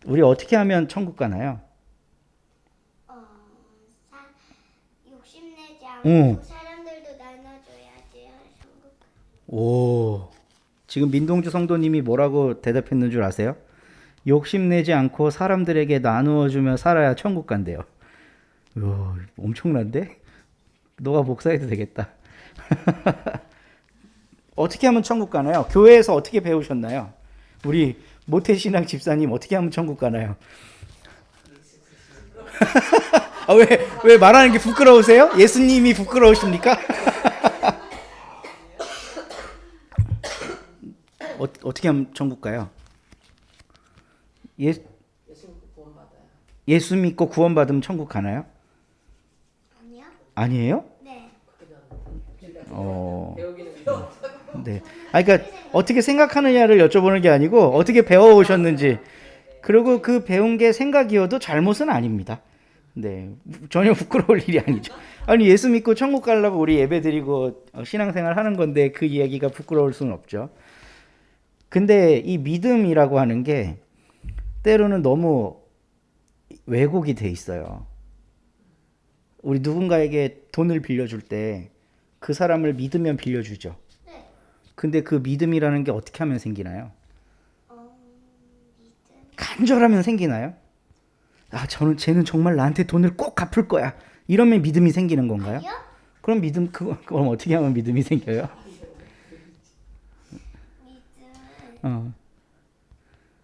우리 어떻게 하면 천국 가나요? 어, 사, 욕심내지 응. 않고 사람들도 나눠줘야지 천국. 오. 지금 민동주 성도님이 뭐라고 대답했는 줄 아세요? 욕심내지 않고 사람들에게 나누어주며 살아야 천국 간대요. 이야, 엄청난데? 너가 목사해도 되겠다. 어떻게 하면 천국 가나요? 교회에서 어떻게 배우셨나요? 우리 모태신앙 집사님 어떻게 하면 천국 가나요? 아, 왜 말하는 게 부끄러우세요? 예수님이 부끄러우십니까? 어떻게 하면 천국 가요? 예, 예수 믿고 구원받으면 천국 가나요? 아니요? 아니에요? 네. 어, 네. 아, 그러니까 어떻게 생각하느냐를 여쭤보는 게 아니고 어떻게 배워오셨는지. 그리고 그 배운 게 생각이어도 잘못은 아닙니다. 네, 전혀 부끄러울 일이 아니죠. 아니 예수 믿고 천국 가려고 우리 예배드리고 신앙생활 하는 건데 그 이야기가 부끄러울 수는 없죠. 근데 이 믿음이라고 하는 게 때로는 너무 왜곡이 돼 있어요. 우리 누군가에게 돈을 빌려줄 때 그 사람을 믿으면 빌려주죠. 네. 근데 그 믿음이라는 게 어떻게 하면 생기나요? 믿음. 간절하면 생기나요? 아, 쟤는 정말 나한테 돈을 꼭 갚을 거야. 이러면 믿음이 생기는 건가요? 아니요? 그럼 어떻게 하면 믿음이 생겨요? 믿음은 어,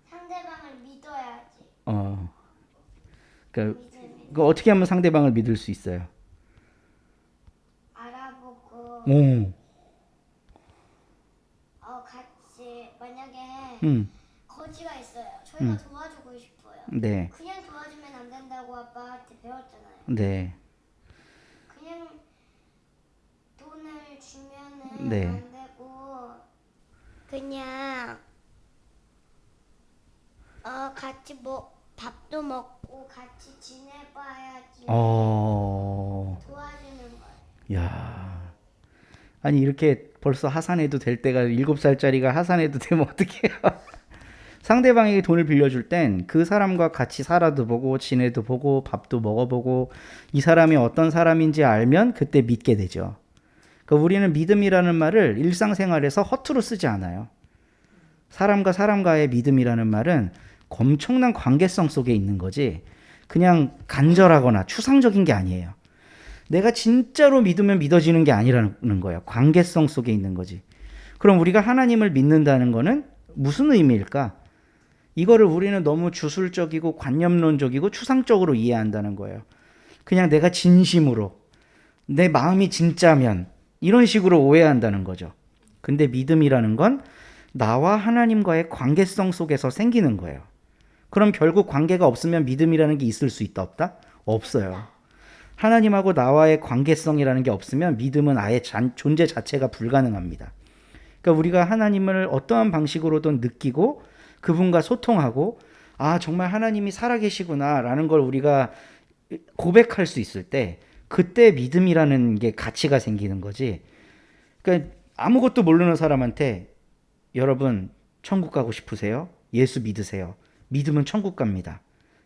상대방을 믿어야지. 어. 그러니까 믿음이 그 어떻게 하면 상대방을 믿을 수 있어요? 알아보고 오, 같이 만약에 음, 거지가 있어요. 저희가 도와주고 싶어요. 네, 그냥 도와주면 안 된다고 아빠한테 배웠잖아요. 네, 그냥 돈을 주면은 네. 안 되고 그냥 같이 뭐 밥도 먹고 같이 지내봐야지 어, 도와주는 거예요. 야, 아니 이렇게 벌써 하산해도 될 때가 7살짜리가 하산해도 되면 어떡해요? 상대방에게 돈을 빌려줄 땐 그 사람과 같이 살아도 보고 지내도 보고 밥도 먹어보고 이 사람이 어떤 사람인지 알면 그때 믿게 되죠. 그러니까 우리는 믿음이라는 말을 일상생활에서 허투루 쓰지 않아요. 사람과 사람과의 믿음이라는 말은 엄청난 관계성 속에 있는 거지 그냥 간절하거나 추상적인 게 아니에요. 내가 진짜로 믿으면 믿어지는 게 아니라는 거예요. 관계성 속에 있는 거지. 그럼 우리가 하나님을 믿는다는 거는 무슨 의미일까? 이거를 우리는 너무 주술적이고 관념론적이고 추상적으로 이해한다는 거예요. 그냥 내가 진심으로 내 마음이 진짜면 이런 식으로 오해한다는 거죠. 근데 믿음이라는 건 나와 하나님과의 관계성 속에서 생기는 거예요. 그럼 결국 관계가 없으면 믿음이라는 게 있을 수 있다 없다? 없어요. 하나님하고 나와의 관계성이라는 게 없으면 믿음은 아예 존재 자체가 불가능합니다. 그러니까 우리가 하나님을 어떠한 방식으로든 느끼고 그분과 소통하고 아 정말 하나님이 살아계시구나라는 걸 우리가 고백할 수 있을 때 그때 믿음이라는 게 가치가 생기는 거지. 그러니까 아무것도 모르는 사람한테 여러분 천국 가고 싶으세요? 예수 믿으세요. 믿으면 천국 갑니다.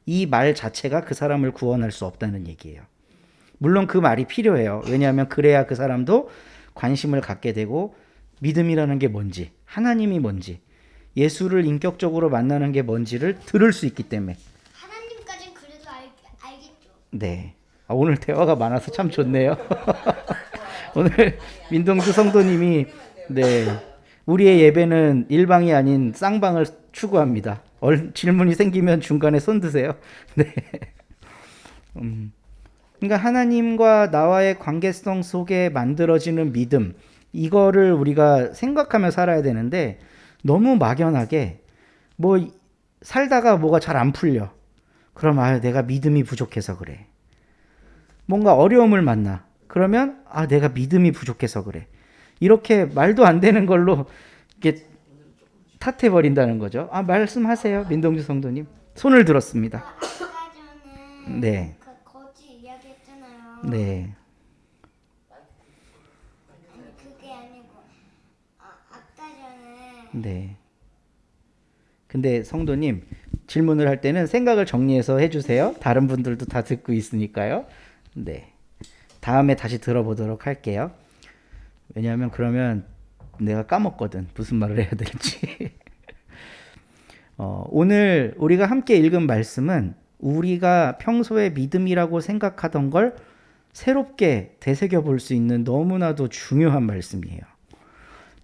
이 말 자체가 그 사람을 구원할 수 없다는 얘기예요. 물론 그 말이 필요해요. 왜냐하면 그래야 그 사람도 관심을 갖게 되고 믿음이라는 게 뭔지, 하나님이 뭔지, 예수를 인격적으로 만나는 게 뭔지를 들을 수 있기 때문에. 하나님까진 그래도 알겠죠. 네. 아, 오늘 대화가 많아서 참 좋네요. 오늘 민동주 성도님이 네. 우리의 예배는 일방이 아닌 쌍방을 추구합니다. 질문이 생기면 중간에 손 드세요. 네. 그러니까 하나님과 나와의 관계성 속에 만들어지는 믿음, 이거를 우리가 생각하며 살아야 되는데 너무 막연하게 뭐 살다가 뭐가 잘 안 풀려. 그럼 아 내가 믿음이 부족해서 그래. 뭔가 어려움을 만나. 그러면 아 내가 믿음이 부족해서 그래. 이렇게 말도 안 되는 걸로 이렇게 탓해 버린다는 거죠. 아 말씀하세요, 민동주 성도님. 손을 들었습니다. 아까 전에 네, 그 거지 이야기했잖아요. 네, 아니 그게 아니고 아까 전에 네. 근데 성도님 질문을 할 때는 생각을 정리해서 해주세요. 다른 분들도 다 듣고 있으니까요. 네. 다음에 다시 들어보도록 할게요. 왜냐하면 그러면 내가 까먹거든. 무슨 말을 해야 될지. 오늘 우리가 함께 읽은 말씀은 우리가 평소에 믿음이라고 생각하던 걸 새롭게 되새겨 볼 수 있는 너무나도 중요한 말씀이에요.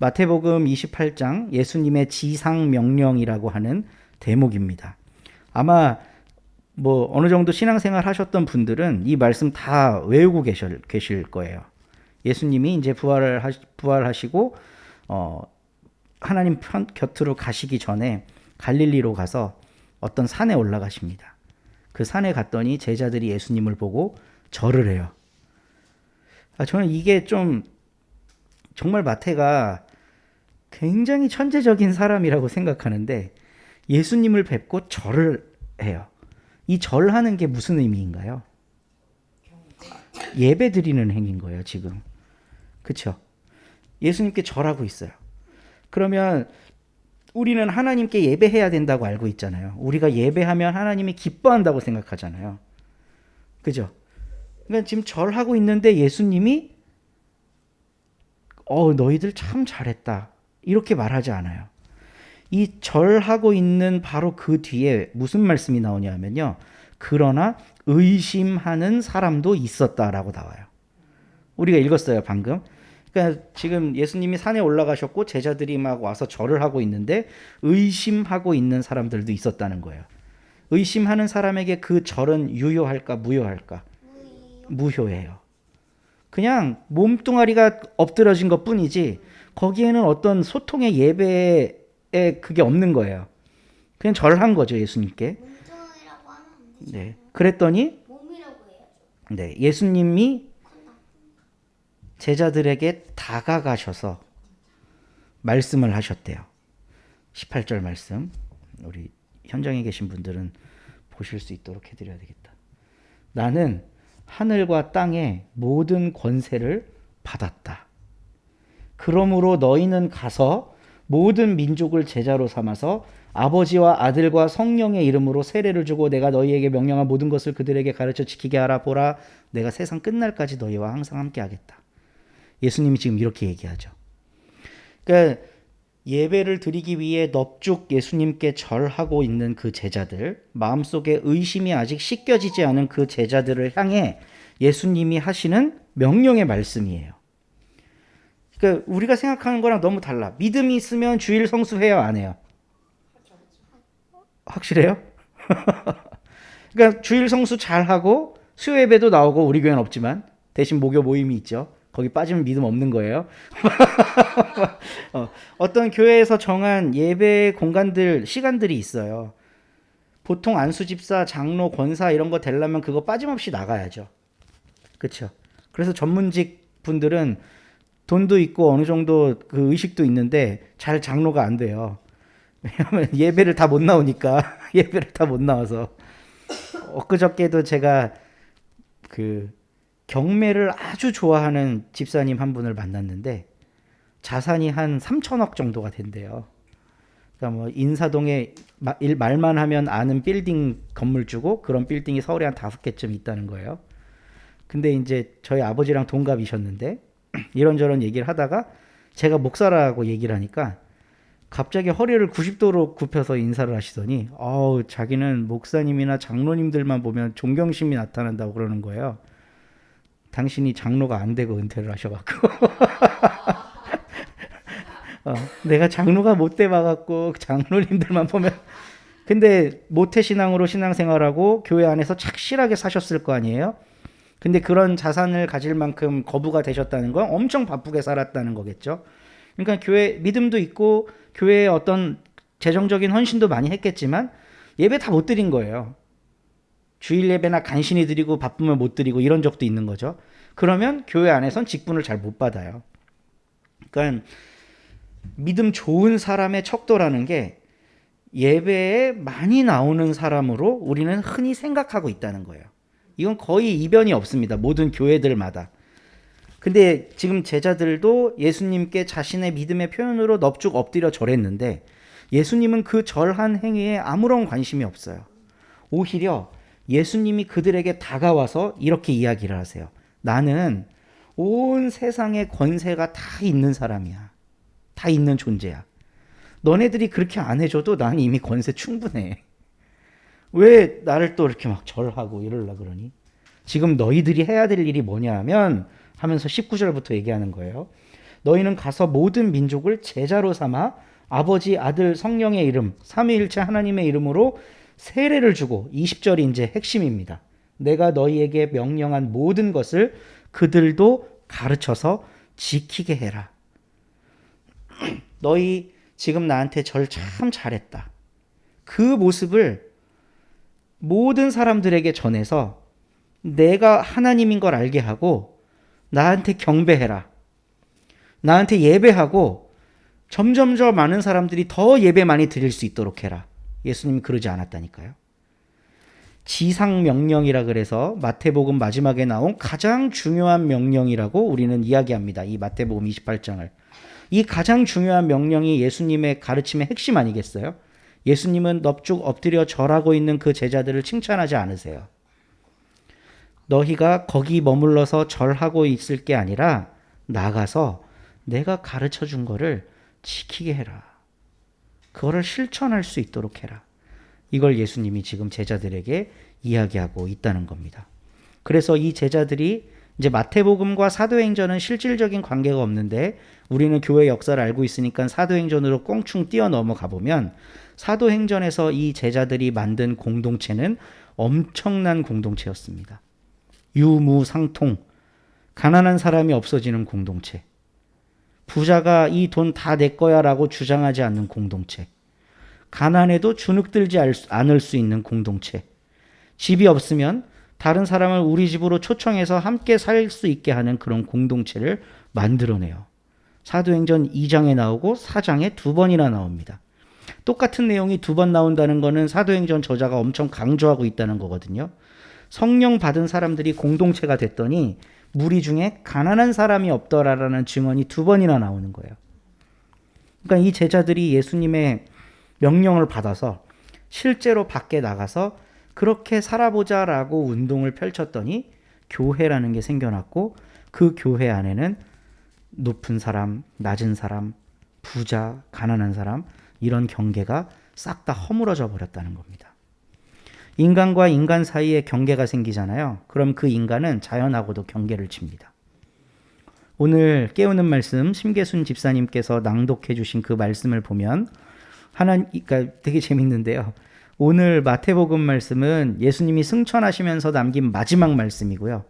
마태복음 28장 예수님의 지상 명령이라고 하는 대목입니다. 아마 뭐 어느 정도 신앙생활 하셨던 분들은 이 말씀 다 외우고 계실 거예요. 예수님이 이제 부활하시고 하나님 곁으로 가시기 전에 갈릴리로 가서 어떤 산에 올라가십니다. 그 산에 갔더니 제자들이 예수님을 보고 절을 해요. 저는 이게 좀 정말 마태가 굉장히 천재적인 사람이라고 생각하는데 예수님을 뵙고 절을 해요. 이 절하는 게 무슨 의미인가요? 예배 드리는 행위인 거예요, 지금. 그렇죠? 예수님께 절하고 있어요. 그러면 우리는 하나님께 예배해야 된다고 알고 있잖아요. 우리가 예배하면 하나님이 기뻐한다고 생각하잖아요. 그죠? 그러니까 지금 절하고 있는데 예수님이 너희들 참 잘했다. 이렇게 말하지 않아요. 이 절하고 있는 바로 그 뒤에 무슨 말씀이 나오냐면요. 그러나 의심하는 사람도 있었다라고 나와요. 우리가 읽었어요, 방금. 그러니까 지금 예수님이 산에 올라가셨고 제자들이 막 와서 절을 하고 있는데 의심하고 있는 사람들도 있었다는 거예요. 의심하는 사람에게 그 절은 유효할까 무효할까? 무효예요. 그냥 몸뚱아리가 엎드러진 것 뿐이지 거기에는 어떤 소통의 예배에 그게 없는 거예요. 그냥 절한 거죠, 예수님께. 몸뚱이라고 하면 안 되죠. 네. 그랬더니 몸이라고 해야죠. 네, 예수님이 제자들에게 다가가셔서 말씀을 하셨대요. 18절 말씀. 우리 현장에 계신 분들은 보실 수 있도록 해드려야 되겠다. 나는 하늘과 땅의 모든 권세를 받았다. 그러므로 너희는 가서 모든 민족을 제자로 삼아서 아버지와 아들과 성령의 이름으로 세례를 주고 내가 너희에게 명령한 모든 것을 그들에게 가르쳐 지키게 하라. 보라, 내가 세상 끝날까지 너희와 항상 함께 하겠다. 예수님이 지금 이렇게 얘기하죠. 그러니까 예배를 드리기 위해 넙죽 예수님께 절하고 있는 그 제자들, 마음속에 의심이 아직 씻겨지지 않은 그 제자들을 향해 예수님이 하시는 명령의 말씀이에요. 그러니까 우리가 생각하는 거랑 너무 달라. 믿음이 있으면 주일 성수해요, 안 해요? 확실해요? 그러니까 주일 성수 잘하고 수요 예배도 나오고 우리 교회는 없지만 대신 목요 모임이 있죠. 거기 빠지면 믿음 없는 거예요. 어떤 교회에서 정한 예배 공간들, 시간들이 있어요. 보통 안수집사, 장로, 권사 이런 거 되려면 그거 빠짐없이 나가야죠. 그렇죠? 그래서 전문직 분들은 돈도 있고 어느 정도 그 의식도 있는데 잘 장로가 안 돼요. 왜냐하면 예배를 다 못 나오니까. 예배를 다 못 나와서. 엊그저께도 제가 그 경매를 아주 좋아하는 집사님 한 분을 만났는데 자산이 한 3천억 정도가 된대요. 그러니까 뭐 인사동에 말만 하면 아는 빌딩 건물주고 그런 빌딩이 서울에 한 5개쯤 있다는 거예요. 근데 이제 저희 아버지랑 동갑이셨는데 이런저런 얘기를 하다가 제가 목사라고 얘기를 하니까 갑자기 허리를 90도로 굽혀서 인사를 하시더니 자기는 목사님이나 장로님들만 보면 존경심이 나타난다고 그러는 거예요. 당신이 장로가 안 되고 은퇴를 하셔갖고 내가 장로가 못 돼봐갖고 장로님들만 보면 근데 모태신앙으로 신앙생활하고 교회 안에서 착실하게 사셨을 거 아니에요. 근데 그런 자산을 가질 만큼 거부가 되셨다는 건 엄청 바쁘게 살았다는 거겠죠. 그러니까 교회 믿음도 있고 교회에 어떤 재정적인 헌신도 많이 했겠지만 예배 다 못 드린 거예요. 주일 예배나 간신히 드리고 바쁘면 못 드리고 이런 적도 있는 거죠. 그러면 교회 안에선 직분을 잘 못 받아요. 그러니까 믿음 좋은 사람의 척도라는 게 예배에 많이 나오는 사람으로 우리는 흔히 생각하고 있다는 거예요. 이건 거의 이변이 없습니다. 모든 교회들마다. 근데 지금 제자들도 예수님께 자신의 믿음의 표현으로 넙죽 엎드려 절했는데 예수님은 그 절한 행위에 아무런 관심이 없어요. 오히려 예수님이 그들에게 다가와서 이렇게 이야기를 하세요. 나는 온 세상의 권세가 다 있는 사람이야. 다 있는 존재야. 너네들이 그렇게 안 해줘도 난 이미 권세 충분해. 왜 나를 또 이렇게 막 절하고 이러려 그러니? 지금 너희들이 해야 될 일이 뭐냐 하면 하면서 19절부터 얘기하는 거예요. 너희는 가서 모든 민족을 제자로 삼아 아버지, 아들, 성령의 이름, 삼위일체 하나님의 이름으로 세례를 주고 20절이 이제 핵심입니다. 내가 너희에게 명령한 모든 것을 그들도 가르쳐서 지키게 해라. 너희 지금 나한테 절 참 잘했다. 그 모습을 모든 사람들에게 전해서 내가 하나님인 걸 알게 하고 나한테 경배해라. 나한테 예배하고 점점 더 많은 사람들이 더 예배 많이 드릴 수 있도록 해라. 예수님이 그러지 않았다니까요. 지상 명령이라 그래서 마태복음 마지막에 나온 가장 중요한 명령이라고 우리는 이야기합니다. 이 마태복음 28장을. 이 가장 중요한 명령이 예수님의 가르침의 핵심 아니겠어요? 예수님은 넙죽 엎드려 절하고 있는 그 제자들을 칭찬하지 않으세요. 너희가 거기 머물러서 절하고 있을 게 아니라 나가서 내가 가르쳐 준 거를 지키게 해라. 그거를 실천할 수 있도록 해라. 이걸 예수님이 지금 제자들에게 이야기하고 있다는 겁니다. 그래서 이 제자들이 이제 마태복음과 사도행전은 실질적인 관계가 없는데 우리는 교회 역사를 알고 있으니까 사도행전으로 꽁충 뛰어 넘어가 보면 사도행전에서 이 제자들이 만든 공동체는 엄청난 공동체였습니다. 유무상통, 가난한 사람이 없어지는 공동체, 부자가 이 돈 다 내 거야 라고 주장하지 않는 공동체, 가난해도 주눅들지 않을 수 있는 공동체, 집이 없으면 다른 사람을 우리 집으로 초청해서 함께 살 수 있게 하는 그런 공동체를 만들어내요. 사도행전 2장에 나오고 4장에 2번이나 나옵니다. 똑같은 내용이 2번 나온다는 것은 사도행전 저자가 엄청 강조하고 있다는 거거든요. 성령 받은 사람들이 공동체가 됐더니 무리 중에 가난한 사람이 없더라라는 증언이 2번이나 나오는 거예요. 그러니까 이 제자들이 예수님의 명령을 받아서 실제로 밖에 나가서 그렇게 살아보자라고 운동을 펼쳤더니 교회라는 게 생겨났고 그 교회 안에는 높은 사람, 낮은 사람, 부자, 가난한 사람 이런 경계가 싹 다 허물어져 버렸다는 겁니다. 인간과 인간 사이에 경계가 생기잖아요. 그럼 그 인간은 자연하고도 경계를 칩니다. 오늘 깨우는 말씀 심계순 집사님께서 낭독해 주신 그 말씀을 보면 그러니까 되게 재밌는데요. 오늘 마태복음 말씀은 예수님이 승천하시면서 남긴 마지막 말씀이고요.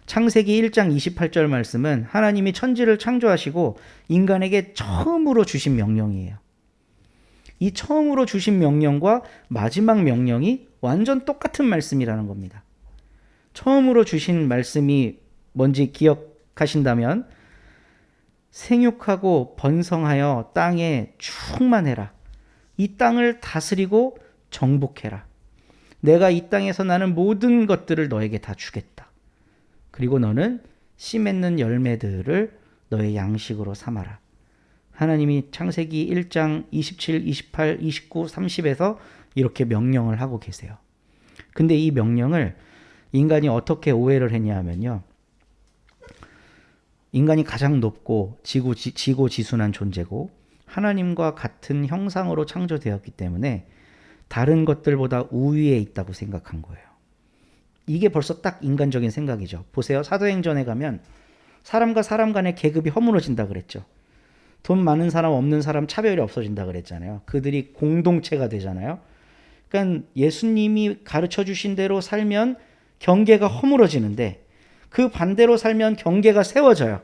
창세기 1장 28절 말씀은 하나님이 천지를 창조하시고 인간에게 처음으로 주신 명령이에요. 이 처음으로 주신 명령과 마지막 명령이 완전 똑같은 말씀이라는 겁니다. 처음으로 주신 말씀이 뭔지 기억하신다면 생육하고 번성하여 땅에 충만해라. 이 땅을 다스리고 정복해라. 내가 이 땅에서 나는 모든 것들을 너에게 다 주겠다. 그리고 너는 씨 맺는 열매들을 너의 양식으로 삼아라. 하나님이 창세기 1장 27, 28, 29, 30에서 이렇게 명령을 하고 계세요. 근데 이 명령을 인간이 어떻게 오해를 했냐 하면요. 인간이 가장 높고 지고지순한 존재고 하나님과 같은 형상으로 창조되었기 때문에 다른 것들보다 우위에 있다고 생각한 거예요. 이게 벌써 딱 인간적인 생각이죠. 보세요. 사도행전에 가면 사람과 사람 간의 계급이 허물어진다 그랬죠. 돈 많은 사람 없는 사람 차별이 없어진다 그랬잖아요. 그들이 공동체가 되잖아요. 그러니까 예수님이 가르쳐 주신 대로 살면 경계가 허물어지는데 그 반대로 살면 경계가 세워져요.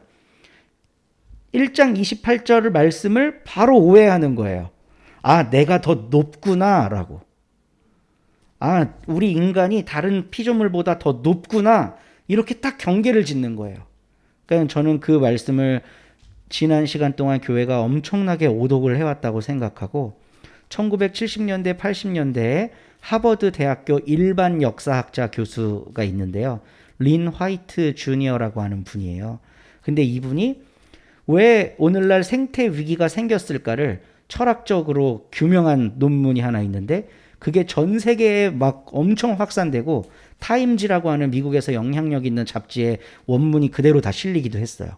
1장 28절 말씀을 바로 오해하는 거예요. 아, 내가 더 높구나 라고. 아, 우리 인간이 다른 피조물보다 더 높구나. 이렇게 딱 경계를 짓는 거예요. 그러니까 저는 그 말씀을 지난 시간 동안 교회가 엄청나게 오독을 해왔다고 생각하고 1970년대, 80년대에 하버드 대학교 일반 역사학자 교수가 있는데요. 린 화이트 주니어라고 하는 분이에요. 근데 이분이 왜 오늘날 생태 위기가 생겼을까를 철학적으로 규명한 논문이 하나 있는데 그게 전 세계에 막 엄청 확산되고 타임지라고 하는 미국에서 영향력 있는 잡지에 원문이 그대로 다 실리기도 했어요.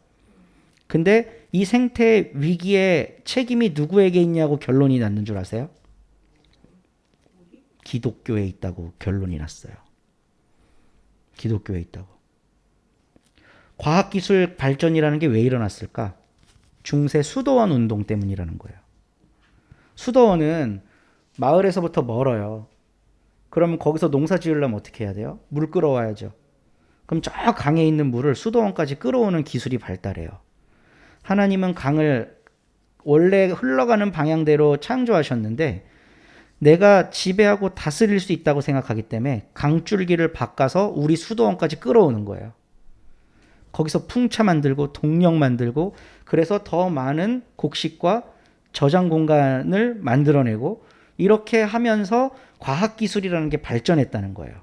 근데 이 생태 위기의 책임이 누구에게 있냐고 결론이 났는 줄 아세요? 기독교에 있다고 결론이 났어요. 기독교에 있다고. 과학기술 발전이라는 게 왜 일어났을까? 중세 수도원 운동 때문이라는 거예요. 수도원은 마을에서부터 멀어요. 그러면 거기서 농사 지으려면 어떻게 해야 돼요? 물 끌어와야죠. 그럼 저 강에 있는 물을 수도원까지 끌어오는 기술이 발달해요. 하나님은 강을 원래 흘러가는 방향대로 창조하셨는데 내가 지배하고 다스릴 수 있다고 생각하기 때문에 강줄기를 바꿔서 우리 수도원까지 끌어오는 거예요. 거기서 풍차 만들고 동력 만들고 그래서 더 많은 곡식과 저장 공간을 만들어내고 이렇게 하면서 과학기술이라는 게 발전했다는 거예요.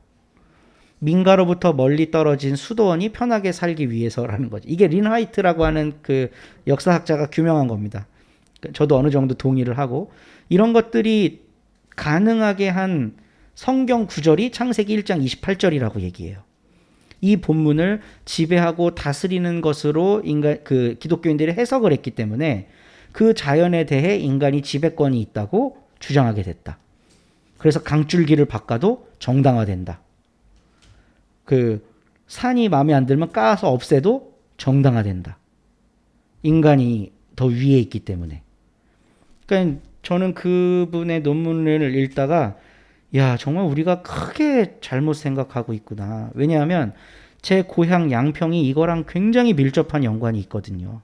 민가로부터 멀리 떨어진 수도원이 편하게 살기 위해서라는 거죠. 이게 린하이트라고 하는 그 역사학자가 규명한 겁니다. 저도 어느 정도 동의를 하고 이런 것들이 가능하게 한 성경 구절이 창세기 1장 28절이라고 얘기해요. 이 본문을 지배하고 다스리는 것으로 기독교인들이 해석을 했기 때문에 그 자연에 대해 인간이 지배권이 있다고 주장하게 됐다. 그래서 강줄기를 바꿔도 정당화된다. 그 산이 마음에 안 들면 까서 없애도 정당화된다. 인간이 더 위에 있기 때문에. 그러니까 저는 그분의 논문을 읽다가 야, 정말 우리가 크게 잘못 생각하고 있구나. 왜냐하면 제 고향 양평이 이거랑 굉장히 밀접한 연관이 있거든요.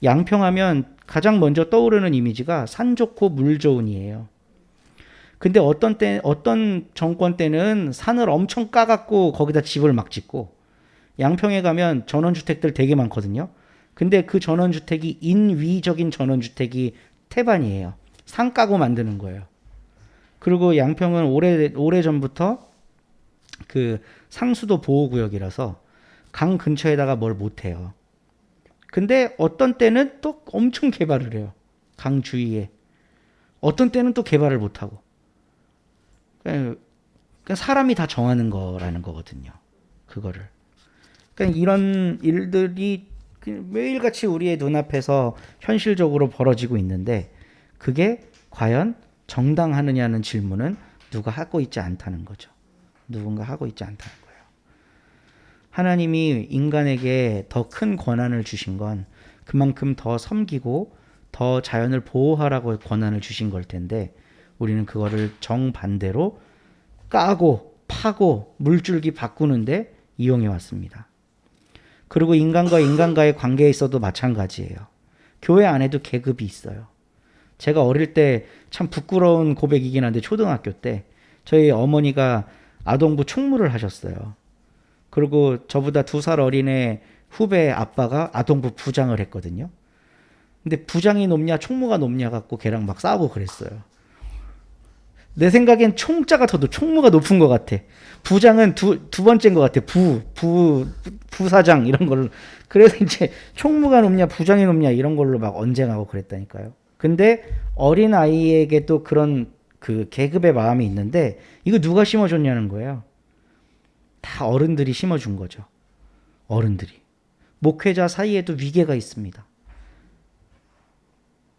양평하면 가장 먼저 떠오르는 이미지가 산 좋고 물 좋은이에요. 근데 어떤 정권 때는 산을 엄청 까갖고 거기다 집을 막 짓고 양평에 가면 전원주택들 되게 많거든요. 근데 그 전원주택이 인위적인 전원주택이 태반이에요. 산 까고 만드는 거예요. 그리고 양평은 오래전부터 그 상수도 보호구역이라서 강 근처에다가 뭘 못해요. 근데 어떤 때는 또 엄청 개발을 해요. 강 주위에. 어떤 때는 또 개발을 못하고. 그러니까 사람이 다 정하는 거라는 거거든요. 그거를. 그러니까 이런 일들이 매일같이 우리의 눈앞에서 현실적으로 벌어지고 있는데 그게 과연 정당하느냐는 질문은 누가 하고 있지 않다는 거죠. 누군가 하고 있지 않다는 거예요. 하나님이 인간에게 더 큰 권한을 주신 건 그만큼 더 섬기고 더 자연을 보호하라고 권한을 주신 걸 텐데 우리는 그거를 정반대로 까고 파고 물줄기 바꾸는데 이용해 왔습니다. 그리고 인간과 인간과의 관계에 있어도 마찬가지예요. 교회 안에도 계급이 있어요. 제가 어릴 때 참 부끄러운 고백이긴 한데 초등학교 때 저희 어머니가 아동부 총무를 하셨어요. 그리고 저보다 2살 어린애 후배 아빠가 아동부 부장을 했거든요. 근데 부장이 높냐 총무가 높냐 갖고 걔랑 막 싸우고 그랬어요. 내 생각엔 총자가 더도 총무가 높은 것 같아. 부장은 두 번째인 것 같아. 부사장 이런 걸로. 그래서 이제 총무가 높냐 부장이 높냐 이런 걸로 막 언쟁하고 그랬다니까요. 근데 어린 아이에게도 그런 그 계급의 마음이 있는데 이거 누가 심어줬냐는 거예요. 다 어른들이 심어준 거죠. 어른들이. 목회자 사이에도 위계가 있습니다.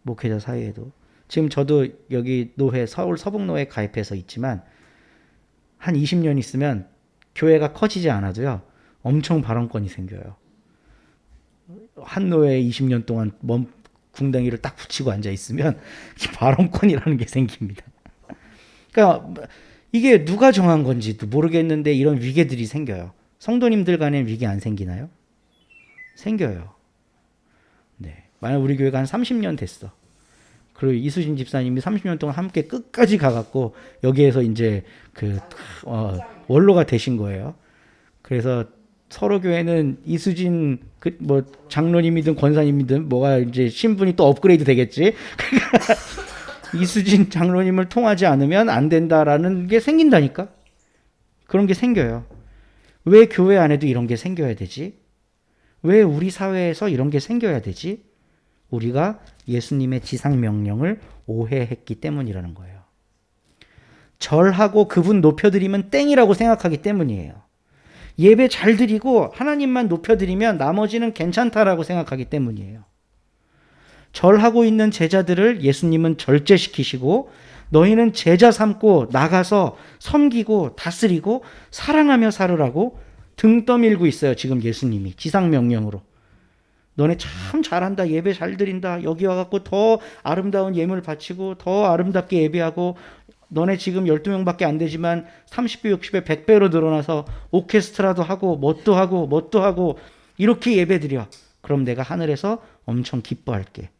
목회자 사이에도. 지금 저도 여기 노회 서울 서북노회 가입해서 있지만 한 20년 있으면 교회가 커지지 않아도요. 엄청 발언권이 생겨요. 한 노회에 20년 동안 궁뎅이를 딱 붙이고 앉아 있으면 발언권이라는 게 생깁니다. 그러니까 이게 누가 정한 건지도 모르겠는데 이런 위계들이 생겨요. 성도님들 간에 위계 안 생기나요? 생겨요. 네. 만약 우리 교회가 한 30년 됐어. 그리고 이수진 집사님이 30년 동안 함께 끝까지 가갖고 여기에서 이제 원로가 되신 거예요. 그래서 서로 교회는 이수진 장로님이든 권사님이든 뭐가 이제 신분이 또 업그레이드 되겠지. 이수진 장로님을 통하지 않으면 안 된다라는 게 생긴다니까. 그런 게 생겨요. 왜 교회 안에도 이런 게 생겨야 되지? 왜 우리 사회에서 이런 게 생겨야 되지? 우리가 예수님의 지상 명령을 오해했기 때문이라는 거예요. 절하고 그분 높여드리면 땡이라고 생각하기 때문이에요. 예배 잘 드리고 하나님만 높여드리면 나머지는 괜찮다라고 생각하기 때문이에요. 절하고 있는 제자들을 예수님은 절제시키시고 너희는 제자 삼고 나가서 섬기고 다스리고 사랑하며 살으라고 등 떠밀고 있어요. 지금 예수님이 지상명령으로. 너네 참 잘한다. 예배 잘 드린다. 여기 와갖고 더 아름다운 예물 바치고 더 아름답게 예배하고 너네 지금 12명밖에 안 되지만 30배, 60배, 100배로 늘어나서 오케스트라도 하고 뭣도 하고 뭣도 하고 이렇게 예배 드려. 그럼 내가 하늘에서 엄청 기뻐할게.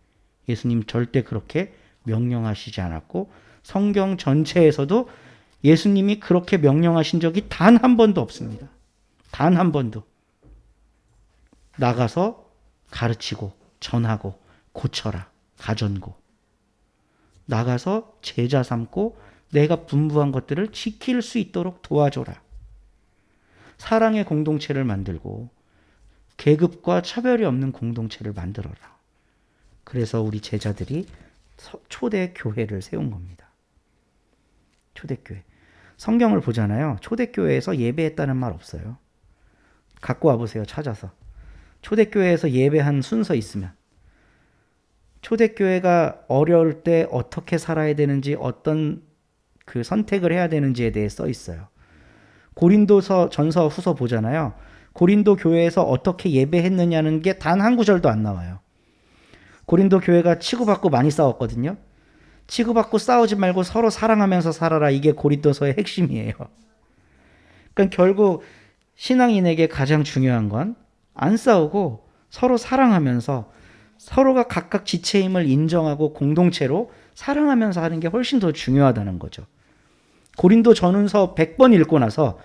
예수님 절대 그렇게 명령하시지 않았고 성경 전체에서도 예수님이 그렇게 명령하신 적이 단 한 번도 없습니다. 단 한 번도. 나가서 가르치고 전하고 고쳐라. 가전고. 나가서 제자 삼고 내가 분부한 것들을 지킬 수 있도록 도와줘라. 사랑의 공동체를 만들고 계급과 차별이 없는 공동체를 만들어라. 그래서 우리 제자들이 초대 교회를 세운 겁니다. 초대교회. 성경을 보잖아요. 초대교회에서 예배했다는 말 없어요. 갖고 와보세요. 찾아서. 초대교회에서 예배한 순서 있으면. 초대교회가 어려울 때 어떻게 살아야 되는지 어떤 그 선택을 해야 되는지에 대해 써 있어요. 고린도서 전서 후서 보잖아요. 고린도 교회에서 어떻게 예배했느냐는 게 단 한 구절도 안 나와요. 고린도 교회가 치고받고 많이 싸웠거든요. 치고받고 싸우지 말고 서로 사랑하면서 살아라. 이게 고린도서의 핵심이에요. 그러니까 결국 신앙인에게 가장 중요한 건 안 싸우고 서로 사랑하면서 서로가 각각 지체임을 인정하고 공동체로 사랑하면서 하는 게 훨씬 더 중요하다는 거죠. 고린도 전후서 100번 읽고 나서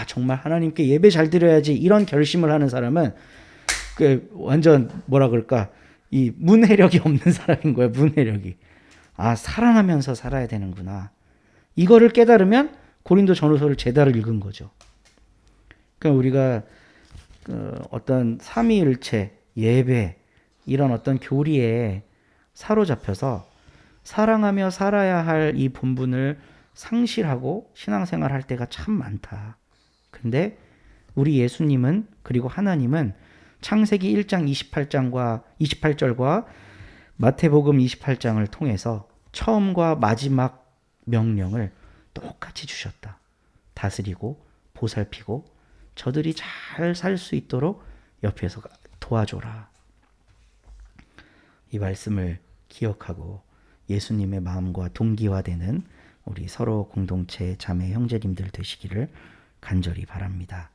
정말 하나님께 예배 잘 드려야지 이런 결심을 하는 사람은 완전 뭐라 그럴까 이 문해력이 없는 사람인 거예요. 문해력이. 사랑하면서 살아야 되는구나. 이거를 깨달으면 고린도 전후서를 제대로 읽은 거죠. 그러니까 우리가 어떤 삼위일체, 예배 이런 어떤 교리에 사로잡혀서 사랑하며 살아야 할 이 본분을 상실하고 신앙생활 할 때가 참 많다. 근데 우리 예수님은 그리고 하나님은 창세기 1장 28절과 마태복음 28장을 통해서 처음과 마지막 명령을 똑같이 주셨다. 다스리고 보살피고 저들이 잘 살 수 있도록 옆에서 도와줘라. 이 말씀을 기억하고 예수님의 마음과 동기화되는 우리 서로 공동체 자매 형제님들 되시기를 간절히 바랍니다.